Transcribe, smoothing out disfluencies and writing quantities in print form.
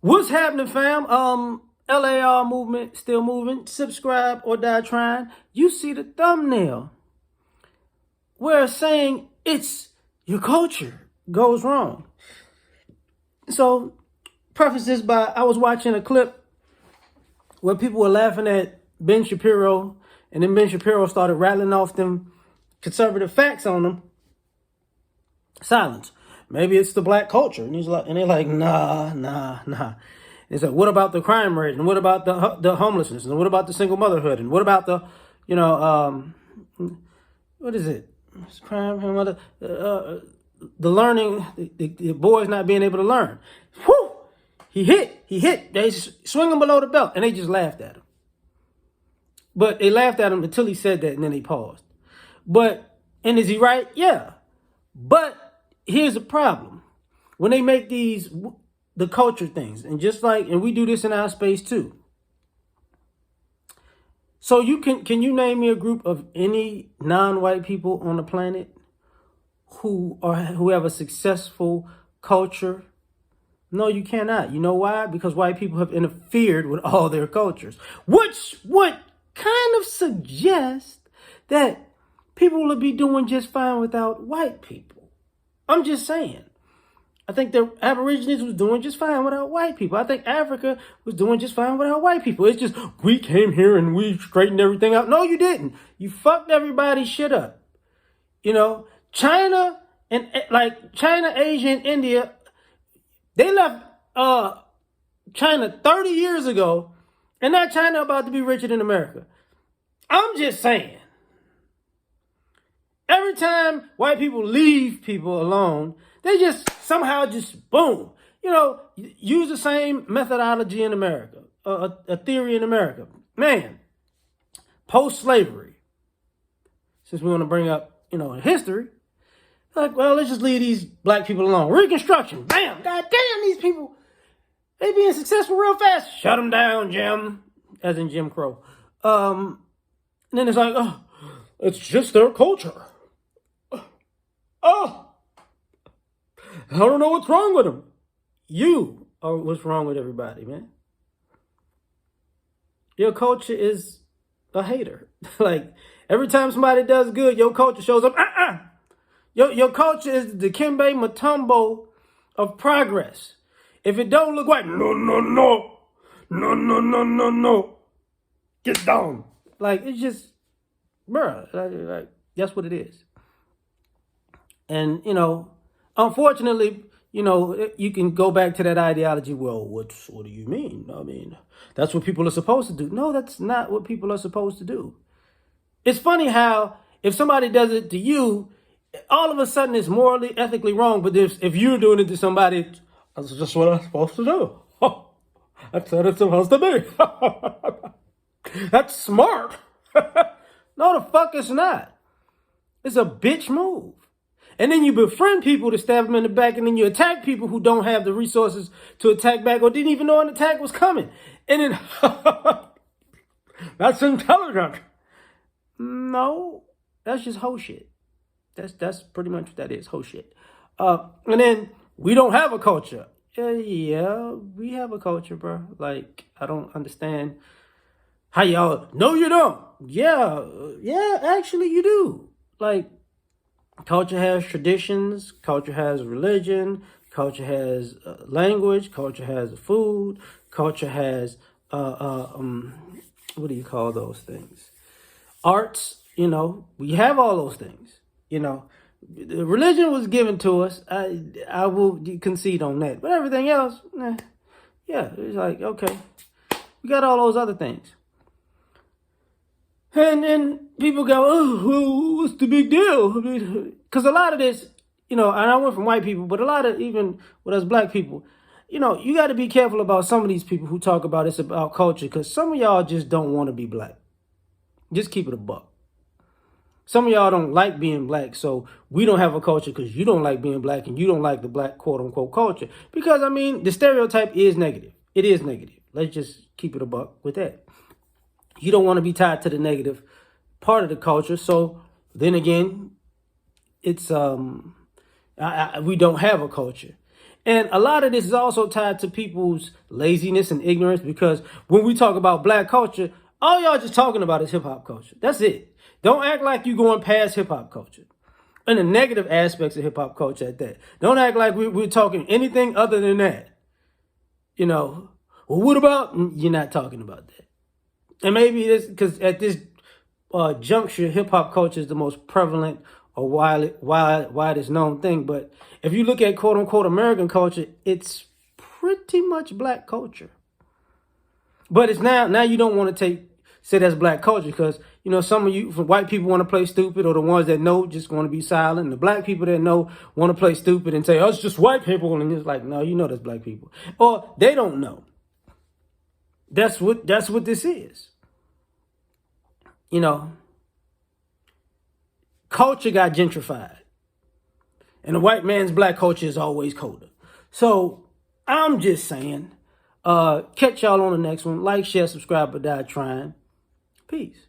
What's happening, fam? L.A.R. movement still moving. Subscribe or die trying. You see the thumbnail where it's saying it's your culture goes wrong. So, preface this by I was watching a clip where people were laughing at Ben Shapiro, and then Ben Shapiro started rattling off them conservative facts on them. Silence. Maybe it's the black culture, and they're like, nah. It's like, what about the crime rate, and what about the homelessness, and what about the single motherhood, and what about the, what is it? It's crime, the learning, the boys not being able to learn. Whew! He hit. They swing him below the belt, and they just laughed at him. But they laughed at him until he said that, and then he paused. And is he right? Yeah. But here's the problem. When they make the culture things, and we do this in our space too. So can you name me a group of any non-white people on the planet who have a successful culture? No, you cannot. You know why? Because white people have interfered with all their cultures, which would kind of suggest that people will be doing just fine without white people. I'm just saying. I think the Aborigines was doing just fine without white people. I think Africa was doing just fine without white people. It's just, we came here and we straightened everything out. No, you didn't. You fucked everybody's shit up. China, Asia, and India, they left China 30 years ago, and now China about to be richer than America. I'm just saying. Every time white people leave people alone, they just somehow boom, use the same methodology in America, a theory in America. Man, post-slavery, since we want to bring up, history, like, well, let's just leave these black people alone. Reconstruction, bam, goddamn, these people, they being successful real fast. Shut them down, Jim, as in Jim Crow. And then it's like, oh, it's just their culture. Oh, I don't know what's wrong with them. You are what's wrong with everybody, man. Your culture is a hater. Like, every time somebody does good, your culture shows up. Your culture is the Dikembe Mutombo of progress. If it don't look like, no. Get down. Like, it's just, bruh, like that's what it is. And, unfortunately, you can go back to that ideology. Well, what do you mean? I mean, that's what people are supposed to do. No, that's not what people are supposed to do. It's funny how if somebody does it to you, all of a sudden it's morally, ethically wrong. But if you're doing it to somebody, that's just what I'm supposed to do. That's what it's supposed to be. That's smart. No, the fuck it's not. It's a bitch move. And then you befriend people to stab them in the back, and then you attack people who don't have the resources to attack back or didn't even know an attack was coming. And then, that's intelligent. No, that's just hoe shit. That's pretty much what that is, hoe shit. And then, we don't have a culture. Yeah, we have a culture, bro. Like, I don't understand how y'all, no, you don't. Yeah, actually you do. Like, culture has traditions, culture has religion, culture has language, culture has food, culture has, what do you call those things? Arts, we have all those things, Religion was given to us. I will concede on that. But everything else, yeah, it's like, okay, we got all those other things. And then people go, oh, what's the big deal? Because a lot of this, and I went from white people, but a lot of, even with us black people, you got to be careful about some of these people who talk about it's about culture, because some of y'all just don't want to be black. Just keep it a buck. Some of y'all don't like being black, so we don't have a culture because you don't like being black and you don't like the black quote-unquote culture. Because, the stereotype is negative. It is negative. Let's just keep it a buck with that. You don't want to be tied to the negative part of the culture. So then again, it's we don't have a culture. And a lot of this is also tied to people's laziness and ignorance, because when we talk about black culture, all y'all just talking about is hip hop culture. That's it. Don't act like you going past hip hop culture and the negative aspects of hip hop culture at that. Don't act like we're talking anything other than that. You know, well, what about, you're not talking about that. And maybe it's because at this juncture, hip hop culture is the most prevalent or widest known thing. But if you look at quote unquote American culture, it's pretty much black culture. But it's now you don't want to say that's black culture, because some of you white people want to play stupid, or the ones that know just want to be silent. And the black people that know want to play stupid and say, oh, it's just white people, and it's like, no, that's black people, or they don't know. That's what this is. Culture got gentrified, and the white man's black culture is always colder. So I'm just saying, catch y'all on the next one. Like, share, subscribe, but die trying. Peace.